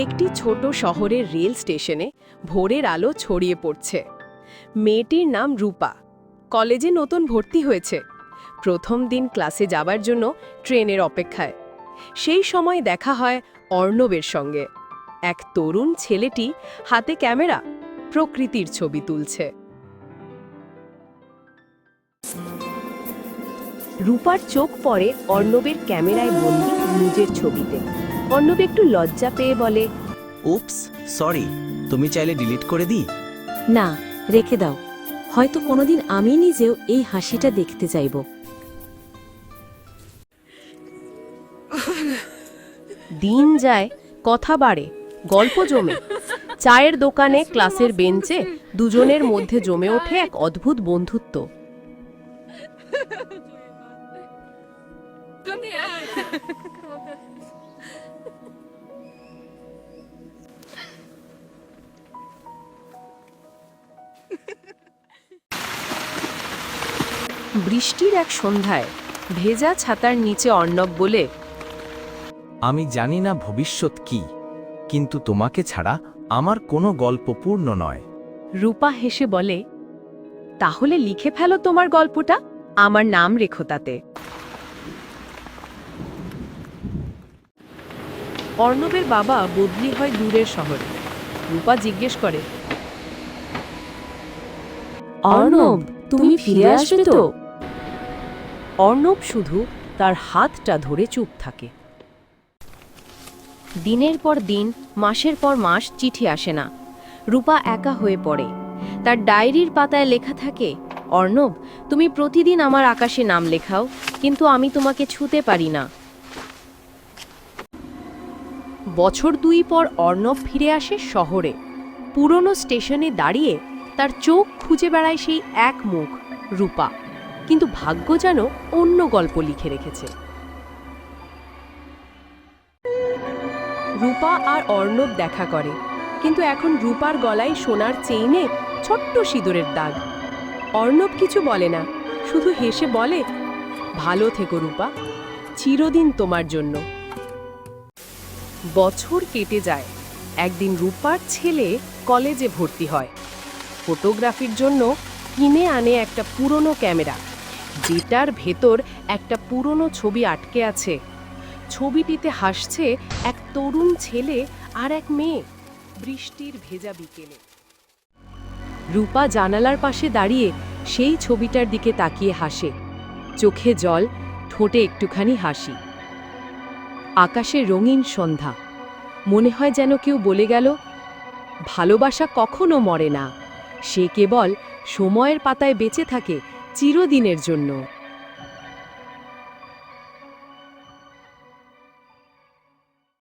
একটি ছোট শহরের রেল স্টেশনে ভোরের আলো ছড়িয়ে পড়ছে। মেয়েটির নাম রূপা। কলেজে নতুন ভর্তি হয়েছে। প্রথম দিন ক্লাসে যাবার জন্য ট্রেনের অপেক্ষায়। সেই সময় দেখা হয় অর্ণবের সঙ্গে। এক তরুণ ছেলেটি হাতে ক্যামেরা, প্রকৃতির ছবি তুলছে। রূপার চোখ পড়ে অর্ণবের ক্যামেরায় বন্দী নিজের ছবিতে। অর্ণব একটু লজ্জা পেয়ে বলে, উপস, সরি, তুমি চাইলে ডিলিট করে দিই? না, রেখে দাও। হয়তো কোনোদিন আমি নিজেও এই হাসিটা দেখতে চাইব। দিন যায়, কথা বাড়ে, গল্প জমে। চায়ের দোকানে, ক্লাসের বেঞ্চে দুজনের মধ্যে জমে ওঠে এক অদ্ভুত বন্ধুত্ব। বৃষ্টির এক সন্ধ্যায় ভেজা ছাতার নিচে অর্ণব বলে, আমি জানি না ভবিষ্যৎ কি, কিন্তু তোমাকে ছাড়া আমার কোনো গল্প পূর্ণ নয়। রূপা হেসে বলে, তাহলে লিখে ফেলো তোমার গল্পটা, আমার নাম রেখো তাতে। অর্ণবের বাবা বদলি হয় দূরের শহরে। রূপা জিজ্ঞেস করে, অর্ণব, তুমি ফিরে আসবে তো? অর্ণব শুধু তার হাতটা ধরে চুপ থাকে। দিনের পর দিন, মাসের পর মাস চিঠি আসে না। রূপা একা হয়ে পড়ে। তার ডায়েরির পাতায় লেখা থাকে, অর্ণব, তুমি প্রতিদিন আমার আকাশে নাম লেখাও, কিন্তু আমি তোমাকে ছুঁতে পারি না। বছর 2 পর অর্ণব ফিরে আসে শহরে। পুরনো স্টেশনে দাঁড়িয়ে তার চোখ খুঁজে বেড়ায় সেই এক মুখ, রূপা। কিন্তু ভাগ্য যেন অন্য গল্প লিখে রেখেছে। রূপা আর অর্ণব দেখা করে, কিন্তু এখন রূপার গলায় সোনার চেইনে ছোট্ট সিঁদুরের দাগ। অর্ণব কিছু বলে না, শুধু হেসে বলে, ভালো থেকো রূপা, চিরদিন তোমার জন্য। বছর কেটে যায়। একদিন রূপার ছেলে কলেজে ভর্তি হয়। ফটোগ্রাফির জন্য কিনে আনে একটা পুরনো ক্যামেরা, যেটার ভেতর একটা পুরনো ছবি আটকে আছে। ছবিটিতে হাসছে এক তরুণ ছেলে আর এক মেয়ে, বৃষ্টির ভেজা বিকেলে। রূপা জানালার পাশে দাঁড়িয়ে সেই ছবিটার দিকে তাকিয়ে হাসে, চোখে জল, ঠোঁটে একটুখানি হাসি। আকাশে রঙিন সন্ধ্যা, মনে হয় যেন কেউ বলে গেল, ভালোবাসা কখনো মরে না, সে কেবল সময়ের পাতায় বেঁচে থাকে চিরদিনের জন্য।